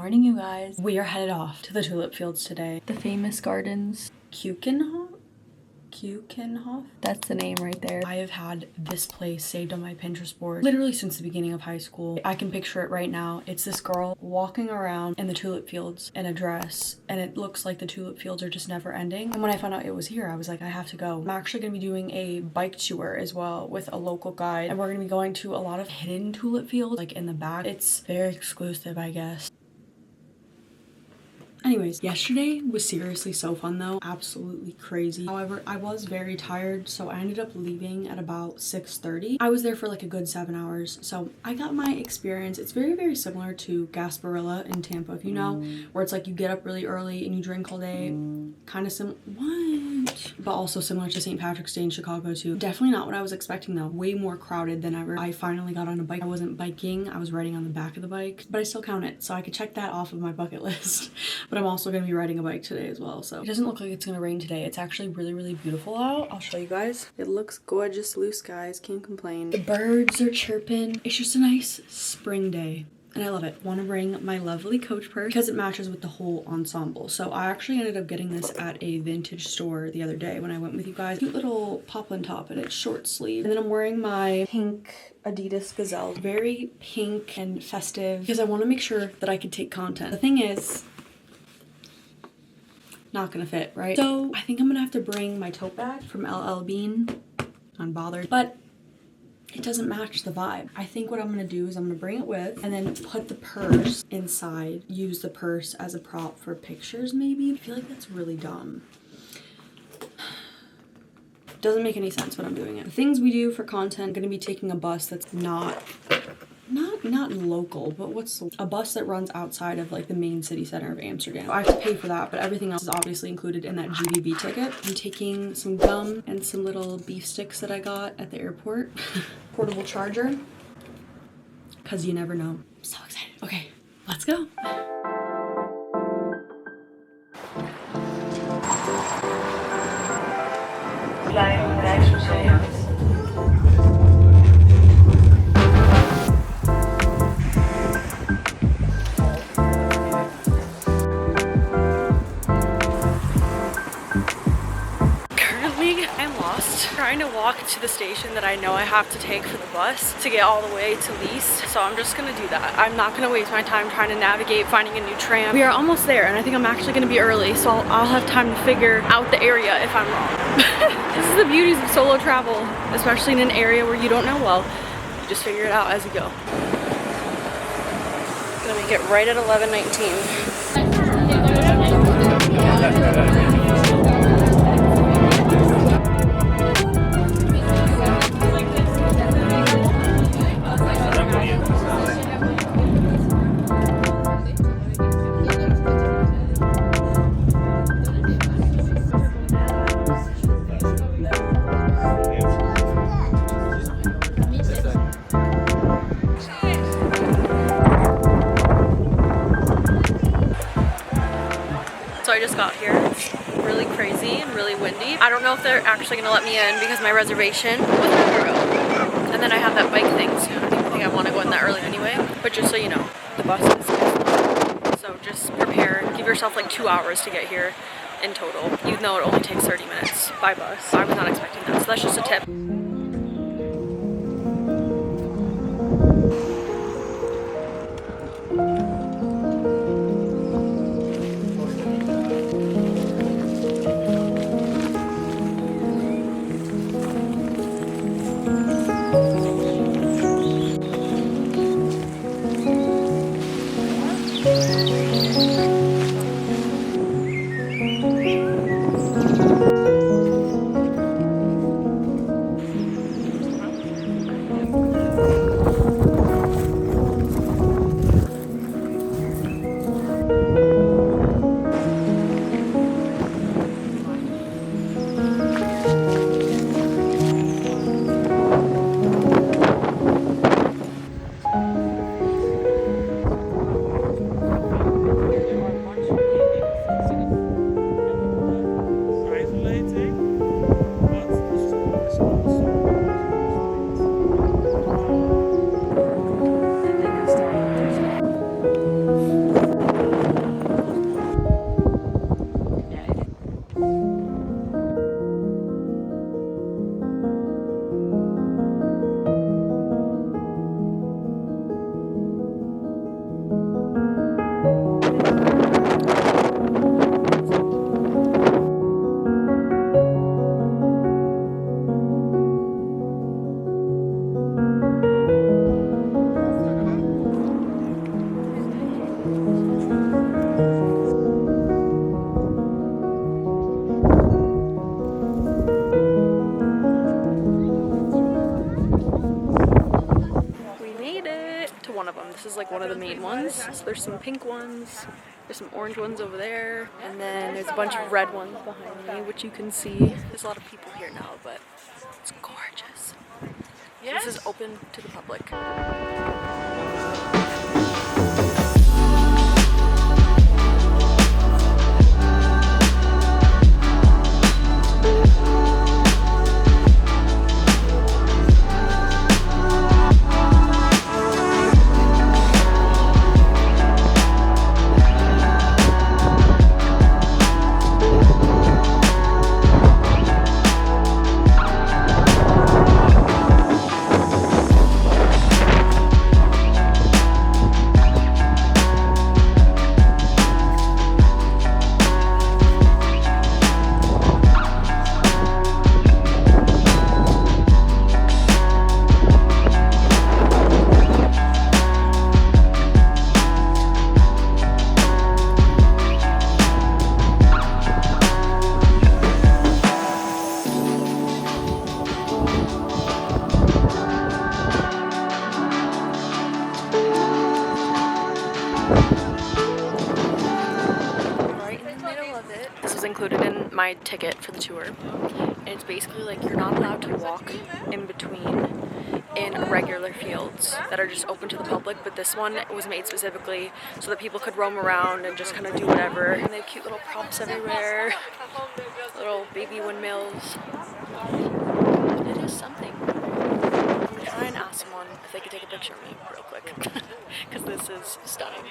morning, you guys. We are headed off to the tulip fields today. The famous gardens. Keukenhof? That's the name right there. I have had this place saved on my Pinterest board literally since the beginning of high school. I can picture it right now. It's this girl walking around in the tulip fields in a dress, and it looks like the tulip fields are just never ending. And when I found out it was here, I was like, I have to go. I'm actually gonna be doing a bike tour as well with a local guide, and we're gonna be going to a lot of hidden tulip fields like in the back. It's very exclusive, I guess. Anyways, yesterday was seriously so fun though. Absolutely crazy. However, I was very tired, so I ended up leaving at about 6:30. I was there for like a good 7 hours, so I got my experience. It's very, very similar to Gasparilla in Tampa, if you know, where it's like you get up really early and you drink all day. Kind of similar. What? But also similar to St. Patrick's Day in Chicago too. Definitely not what I was expecting though. Way more crowded than ever. I finally got on a bike. I wasn't biking, I was riding on the back of the bike, but I still count it, so I could check that off of my bucket list. But I'm also going to be riding a bike today as well, so it doesn't look like it's going to rain today. It's actually really, really beautiful out. I'll show you guys. It looks gorgeous. Blue skies, can't complain. The birds are chirping. It's just a nice spring day. And I love it. Want to bring my lovely Coach purse because it matches with the whole ensemble. So I actually ended up getting this at a vintage store the other day when I went with you guys. Cute little poplin top, and it's short sleeve. And then I'm wearing my pink Adidas Gazelle. Very pink and festive because I want to make sure that I could take content. The thing is, not gonna fit, right? So I think I'm gonna have to bring my tote bag from LL Bean. Unbothered, but it doesn't match the vibe. I think what I'm gonna do is I'm gonna bring it with and then put the purse inside. Use the purse as a prop for pictures maybe. I feel like that's really dumb. Doesn't make any sense when I'm doing it. The things we do for content, I'm gonna be taking a bus that's not local, but what's a bus that runs outside of like the main city center of Amsterdam. I have to pay for that, but everything else is obviously included in that GBB ticket. I'm taking some gum and some little beef sticks that I got at the airport. Portable charger, because you never know. I'm so excited. Okay, let's go. Flying with extra chance. Trying to walk to the station that I know I have to take for the bus to get all the way to Lisse, so I'm just gonna do that. I'm not gonna waste my time trying to navigate finding a new tram. We are almost there, and I think I'm actually gonna be early, so I'll have time to figure out the area if I'm wrong. This is the beauties of solo travel, especially in an area where you don't know well. You just figure it out as you go. Gonna make it right at 11:19. I just got here. It's really crazy and really windy. I don't know if they're actually gonna let me in because my reservation was €1. And then I have that bike thing soon. I don't even think I want to go in that early anyway. But just so you know, the bus is so just prepare. Give yourself like 2 hours to get here in total, even though it only takes 30 minutes by bus. I was not expecting that, so that's just a tip. one of them. This is like one of the main ones. So there's some pink ones, there's some orange ones over there, and then there's a bunch of red ones behind me, which you can see. There's a lot of people here now, but it's gorgeous. Yes. This is open to the public. Included in my ticket for the tour, and it's basically like you're not allowed to walk in between in regular fields that are just open to the public, but this one was made specifically so that people could roam around and just kind of do whatever. And they have cute little props everywhere, little baby windmills. It is something. I'm gonna try and ask someone if they could take a picture of me real quick because this is stunning.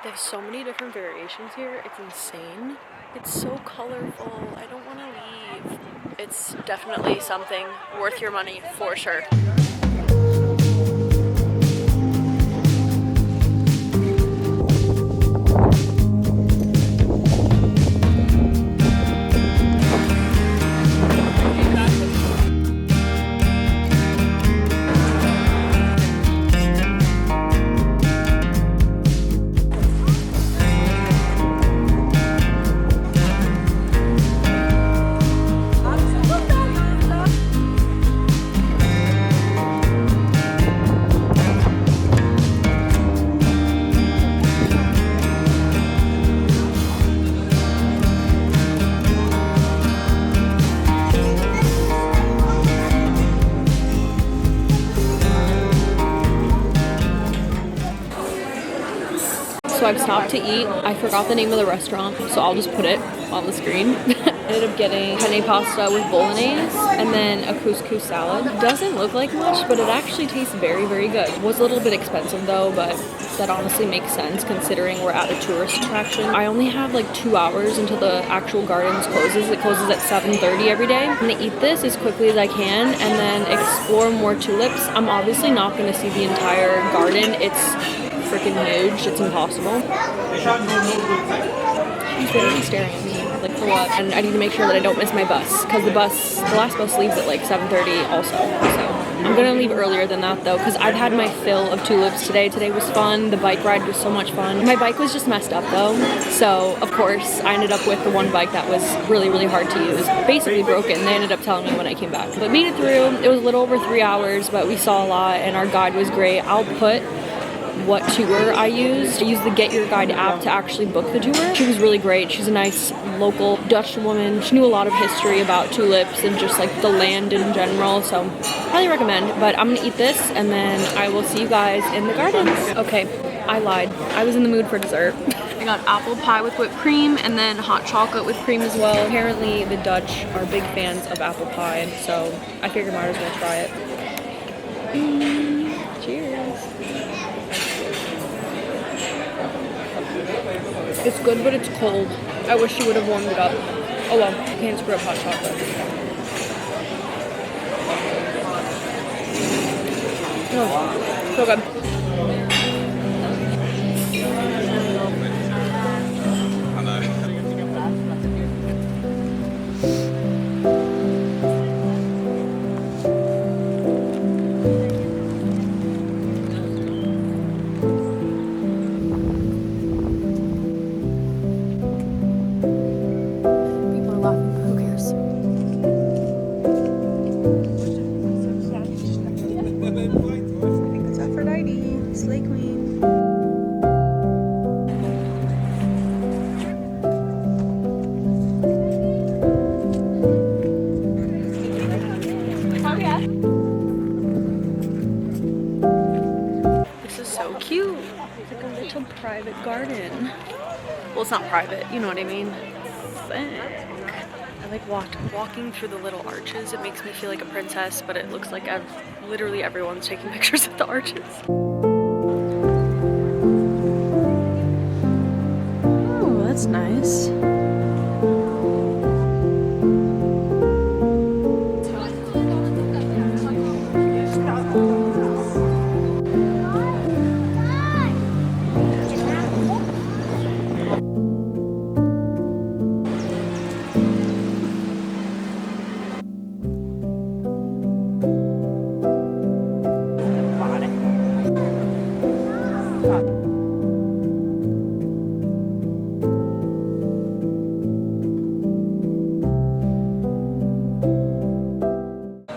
They have so many different variations here. It's insane. It's so colorful. I don't want to leave. It's definitely something worth your money for sure. So I've stopped to eat. I forgot the name of the restaurant, so I'll just put it on the screen. Ended up getting penne pasta with bolognese and then a couscous salad. Doesn't look like much, but it actually tastes very, very good. Was a little bit expensive though, but that honestly makes sense considering we're at a tourist attraction. I only have like 2 hours until the actual gardens closes. It closes at 7:30 every day. I'm gonna eat this as quickly as I can and then explore more tulips. I'm obviously not gonna see the entire garden. It's freaking huge. It's impossible. He's literally staring at me. Like, for what? And I need to make sure that I don't miss my bus because the last bus leaves at like 7:30 also. So I'm gonna leave earlier than that though because I've had my fill of tulips today. Today was fun. The bike ride was so much fun. My bike was just messed up though. So of course I ended up with the one bike that was really, really hard to use. Basically broken. They ended up telling me when I came back. But made it through. It was a little over 3 hours, but we saw a lot and our guide was great. I'll put what tour I used. I used the Get Your Guide app to actually book the tour. She was really great. She's a nice local Dutch woman. She knew a lot of history about tulips and just like the land in general, so highly recommend. But I'm gonna eat this and then I will see you guys in the gardens. Okay, I lied. I was in the mood for dessert. I got apple pie with whipped cream and then hot chocolate with cream as well. Apparently the Dutch are big fans of apple pie, so I figured I might as well try it. Cheers. It's good, but it's cold. I wish she would have warmed it up. Oh well, can't screw up hot chocolate. Oh, so good. It's like a little private garden. Well, it's not private, you know what I mean. Sick. I like walking through the little arches. It makes me feel like a princess, but it looks like literally everyone's taking pictures at the arches. Oh, that's nice.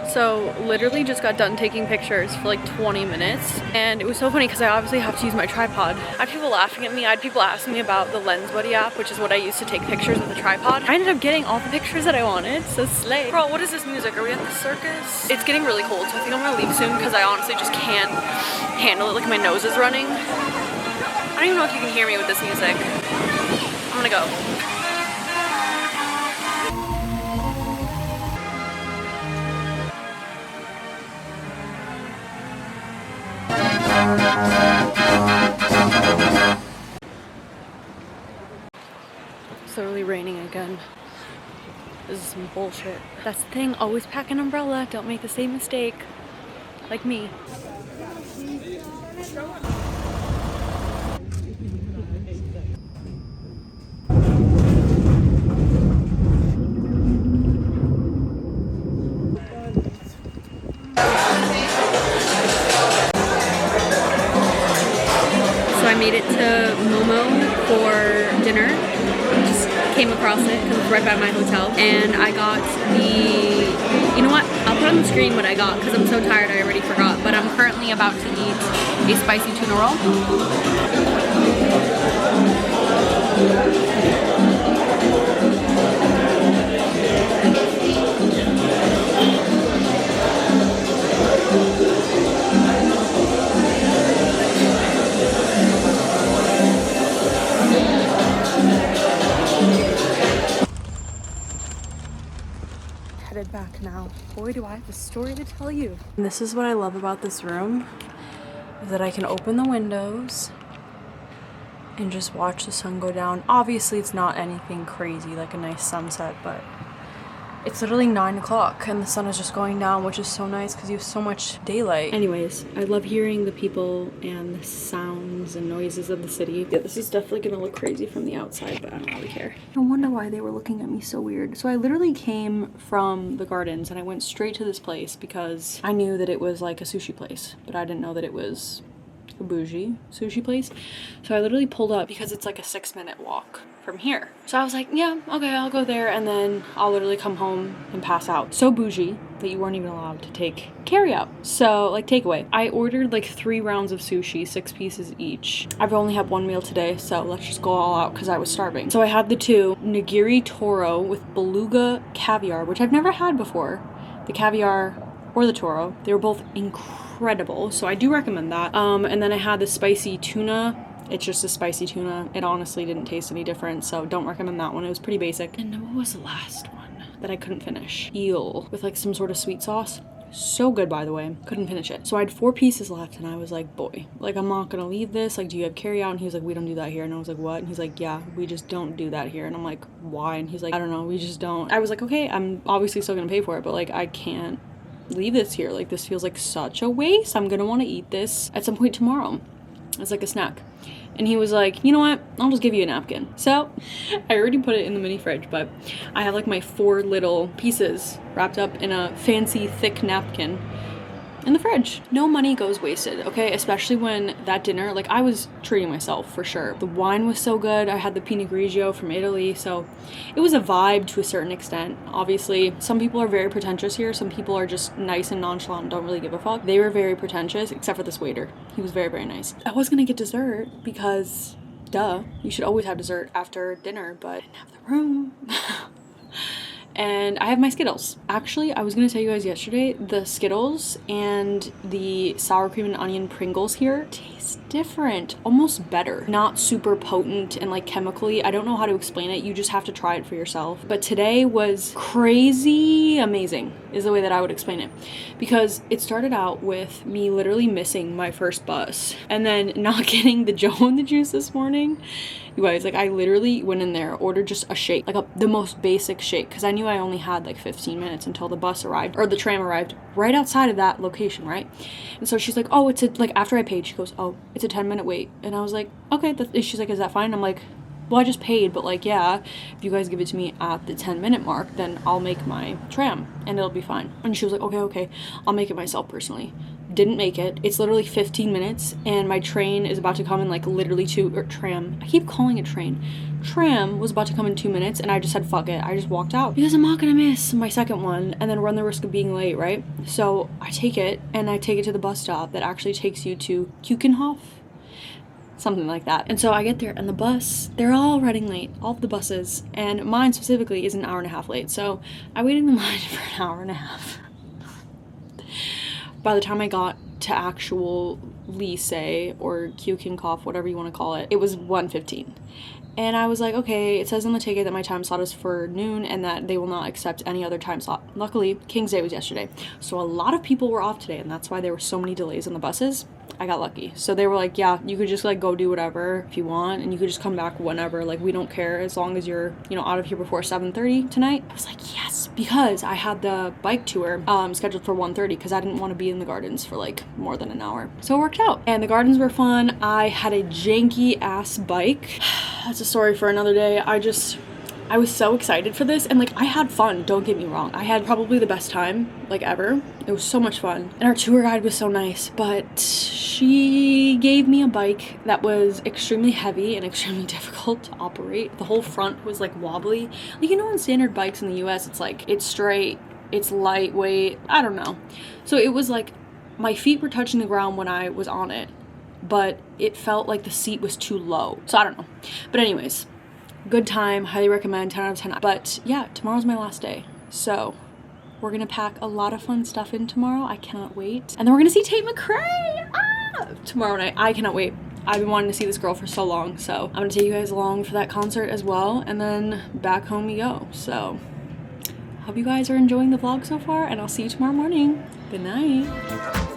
So literally just got done taking pictures for like 20 minutes, and it was so funny because I obviously have to use my tripod. I had people laughing at me. I had people asking me about the Lens Buddy app, which is what I use to take pictures with the tripod. I ended up getting all the pictures that I wanted, so slay. Bro, what is this music? Are we at the circus? It's getting really cold, so I think I'm gonna leave soon because I honestly just can't handle it. Like, my nose is running. I don't even know if you can hear me with this music. I'm gonna go. It's literally raining again. This is some bullshit. That's the thing, always pack an umbrella. Don't make the same mistake like me. I made it to Momo for dinner. Just came across it because it's right by my hotel. And I got you know what? I'll put on the screen what I got because I'm so tired I already forgot. But I'm currently about to eat a spicy tuna roll. Headed back now. Boy, do I have a story to tell you. And this is what I love about this room, is that I can open the windows and just watch the sun go down. Obviously, it's not anything crazy like a nice sunset, but it's literally 9 o'clock and the sun is just going down, which is so nice because you have so much daylight. Anyways, I love hearing the people and the sounds and noises of the city. Yeah, this is definitely gonna look crazy from the outside, but I don't really care. No wonder why they were looking at me so weird. So I literally came from the gardens and I went straight to this place because I knew that it was like a sushi place, but I didn't know that it was a bougie sushi place. So I literally pulled up because it's like a 6-minute walk from here. So I was like, yeah, okay, I'll go there and then I'll literally come home and pass out. So bougie that you weren't even allowed to take carry out. So like takeaway. I ordered like 3 rounds of sushi, 6 pieces each. I've only had 1 meal today, so let's just go all out because I was starving. So I had the 2 nigiri toro with beluga caviar, which I've never had before. The caviar or the toro. They were both incredible, so I do recommend that. And then I had the spicy tuna. It's just a spicy tuna. It honestly didn't taste any different, so don't recommend that one. It was pretty basic. And what was the last one that I couldn't finish? Eel with like some sort of sweet sauce. So good, by the way. Couldn't finish it. So I had 4 pieces left and I was like, boy, like I'm not gonna leave this. Like, do you have carry out? And he was like, we don't do that here. And I was like, what? And he's like, yeah, we just don't do that here. And I'm like, why? And he's like, I don't know, we just don't. I was like, okay, I'm obviously still gonna pay for it, but like I can't leave this here. Like, this feels like such a waste. I'm gonna want to eat this at some point tomorrow as like a snack. And he was like, you know what, I'll just give you a napkin. So I already put it in the mini fridge, but I have like my 4 little pieces wrapped up in a fancy thick napkin in the fridge. No money goes wasted, okay? Especially when that dinner, like I was treating myself for sure. The wine was so good. I had the Pinot Grigio from Italy, so it was a vibe to a certain extent. Obviously, some people are very pretentious here. Some people are just nice and nonchalant and don't really give a fuck. They were very pretentious, except for this waiter. He was very, very nice. I was gonna get dessert because, duh, you should always have dessert after dinner, but I didn't have the room. and I have my Skittles. Actually, I was gonna tell you guys yesterday, the Skittles and the sour cream and onion Pringles here taste different, almost better. Not super potent and like chemically. I don't know how to explain it. You just have to try it for yourself. But today was crazy amazing is the way that I would explain it, because it started out with me literally missing my first bus and then not getting the Joe and the juice this morning. You guys, like, I literally went in there, ordered just a shake, like the most basic shake, because I knew I only had like 15 minutes until the bus arrived, or the tram arrived right outside of that location, right? And so she's like, oh, it's a, like, after I paid, she goes, oh, it's a 10-minute wait. And I was like, okay. She's like, is that fine? I'm like, well, I just paid, but like, yeah, if you guys give it to me at the 10-minute mark, then I'll make my tram and it'll be fine. And she was like, okay, I'll make it myself personally. Didn't make it. It's literally 15 minutes and my train is about to come in like literally tram. I keep calling it train. Tram was about to come in 2 minutes and I just said, fuck it. I just walked out because I'm not gonna miss my second one and then run the risk of being late, right? So I take it and I take it to the bus stop that actually takes you to Keukenhof. Something like that. And so I get there and the bus, they're all running late, all of the buses, and mine specifically is an hour and a half late. So I waited in the line for an hour and a half. By the time I got to actual Lisse or Keukenhof, whatever you want to call it, it was 1:15. And I was like, okay, it says on the ticket that my time slot is for noon and that they will not accept any other time slot. Luckily, King's Day was yesterday. So a lot of people were off today and that's why there were so many delays on the buses. I got lucky. So they were like, yeah, you could just like go do whatever if you want and you could just come back whenever. Like, we don't care as long as you're, you know, out of here before 7:30 tonight. I was like, yes, because I had the bike tour scheduled for 1:30 because I didn't want to be in the gardens for like more than an hour. So it worked out. And the gardens were fun. I had a janky ass bike. That's a story for another day. I was so excited for this and like I had fun, don't get me wrong. I had probably the best time like ever. It was so much fun. And our tour guide was so nice, but she gave me a bike that was extremely heavy and extremely difficult to operate. The whole front was like wobbly. Like, you know, on standard bikes in the US, it's like, it's straight, it's lightweight, I don't know. So it was like, my feet were touching the ground when I was on it, but it felt like the seat was too low. So I don't know. But anyways, good time, highly recommend, 10 out of 10. But yeah, tomorrow's my last day. So we're gonna pack a lot of fun stuff in tomorrow. I cannot wait. And then we're gonna see Tate McRae tomorrow night. I cannot wait. I've been wanting to see this girl for so long. So I'm gonna take you guys along for that concert as well. And then back home we go. So hope you guys are enjoying the vlog so far and I'll see you tomorrow morning. Good night.